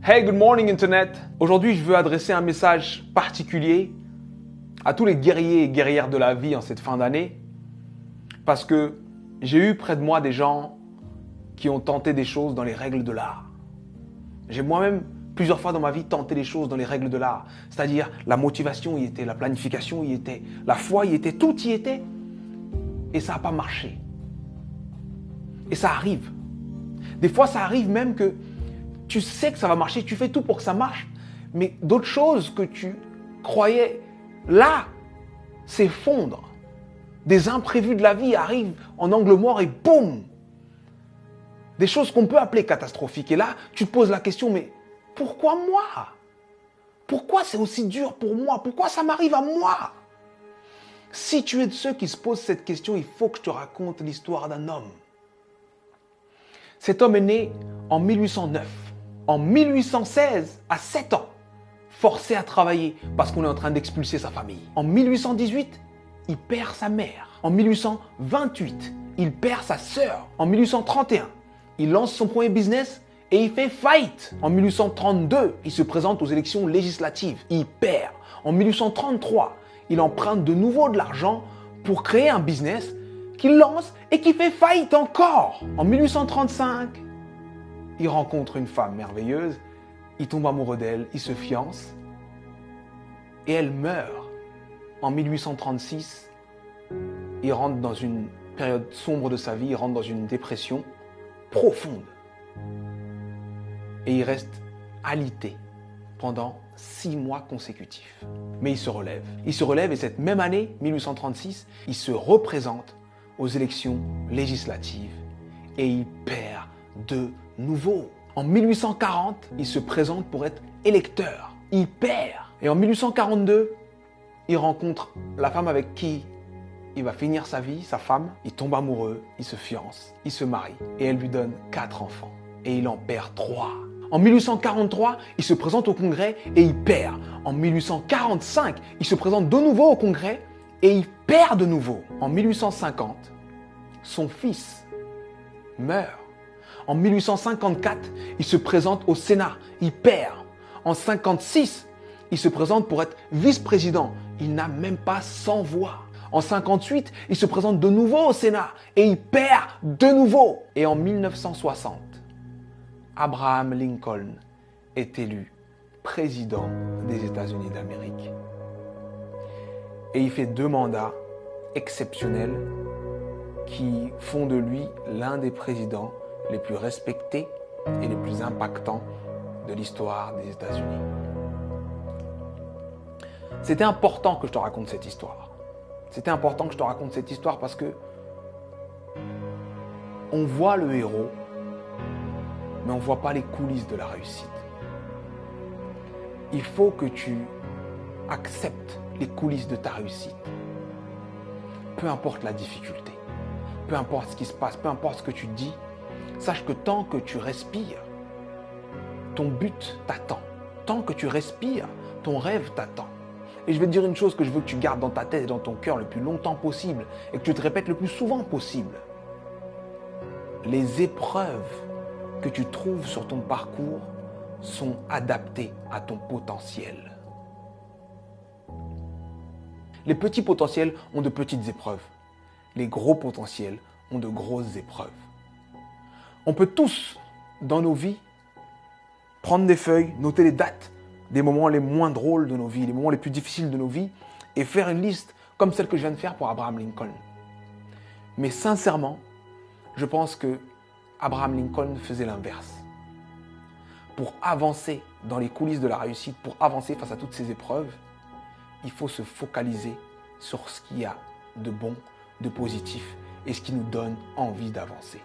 Hey, good morning Internet. Aujourd'hui, je veux adresser un message particulier à tous les guerriers et guerrières de la vie en cette fin d'année parce que j'ai eu près de moi des gens qui ont tenté des choses dans les règles de l'art. J'ai moi-même plusieurs fois dans ma vie tenté des choses dans les règles de l'art, c'est-à-dire la motivation y était, la planification y était, la foi y était, tout y était et ça n'a pas marché. Et ça arrive. Des fois, ça arrive même que tu sais que ça va marcher, tu fais tout pour que ça marche, mais d'autres choses que tu croyais là s'effondrent. Des imprévus de la vie arrivent en angle mort et boum! Des choses qu'on peut appeler catastrophiques. Et là, tu te poses la question, mais pourquoi moi? Pourquoi c'est aussi dur pour moi? Pourquoi ça m'arrive à moi? Si tu es de ceux qui se posent cette question, il faut que je te raconte l'histoire d'un homme. Cet homme est né en 1809. En 1816, à 7 ans, forcé à travailler parce qu'on est en train d'expulser sa famille. En 1818, il perd sa mère. En 1828, il perd sa sœur. En 1831, il lance son premier business et il fait faillite. En 1832, il se présente aux élections législatives. Il perd. En 1833, il emprunte de nouveau de l'argent pour créer un business qu'il lance et qui fait faillite encore. En 1835, il rencontre une femme merveilleuse, il tombe amoureux d'elle, il se fiance et elle meurt. En 1836, il rentre dans une période sombre de sa vie, il rentre dans une dépression profonde. Et il reste alité pendant 6 mois consécutifs. Mais il se relève. Il se relève et cette même année, 1836, il se représente aux élections législatives et il perd de nouveau. En 1840, il se présente pour être électeur. Il perd. Et en 1842, il rencontre la femme avec qui il va finir sa vie, sa femme. Il tombe amoureux, il se fiance, il se marie et elle lui donne 4 enfants. Et il en perd 3. En 1843, il se présente au Congrès et il perd. En 1845, il se présente de nouveau au Congrès et il perd de nouveau. En 1850, son fils meurt. En 1854, il se présente au Sénat, il perd. En 1956, il se présente pour être vice-président. Il n'a même pas 100 voix. En 1958, il se présente de nouveau au Sénat et il perd de nouveau. Et en 1960, Abraham Lincoln est élu président des États-Unis d'Amérique. Et il fait 2 mandats exceptionnels qui font de lui l'un des présidents les plus respectés et les plus impactants de l'histoire des États-Unis. C'était important que je te raconte cette histoire. C'était important que je te raconte cette histoire parce que on voit le héros, mais on ne voit pas les coulisses de la réussite. Il faut que tu acceptes les coulisses de ta réussite. Peu importe la difficulté, peu importe ce qui se passe, peu importe ce que tu dis, sache que tant que tu respires, ton but t'attend. Tant que tu respires, ton rêve t'attend. Et je vais te dire une chose que je veux que tu gardes dans ta tête et dans ton cœur le plus longtemps possible et que tu te répètes le plus souvent possible. Les épreuves que tu trouves sur ton parcours sont adaptées à ton potentiel. Les petits potentiels ont de petites épreuves. Les gros potentiels ont de grosses épreuves. On peut tous, dans nos vies, prendre des feuilles, noter les dates des moments les moins drôles de nos vies, les moments les plus difficiles de nos vies, et faire une liste comme celle que je viens de faire pour Abraham Lincoln. Mais sincèrement, je pense que Abraham Lincoln faisait l'inverse. Pour avancer dans les coulisses de la réussite, pour avancer face à toutes ces épreuves, il faut se focaliser sur ce qu'il y a de bon, de positif, et ce qui nous donne envie d'avancer.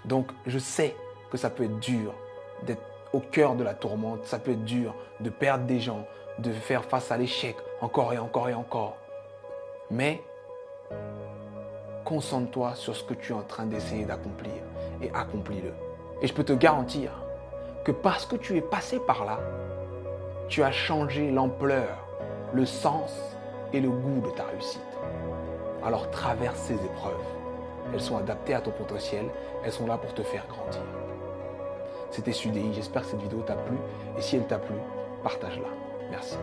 Donc, je sais que ça peut être dur d'être au cœur de la tourmente, ça peut être dur de perdre des gens, de faire face à l'échec encore et encore et encore. Mais concentre-toi sur ce que tu es en train d'essayer d'accomplir et accomplis-le. Et je peux te garantir que parce que tu es passé par là, tu as changé l'ampleur, le sens et le goût de ta réussite. Alors traverse ces épreuves. Elles sont adaptées à ton potentiel, elles sont là pour te faire grandir. C'était Sudei. J'espère que cette vidéo t'a plu. Et si elle t'a plu, partage-la. Merci.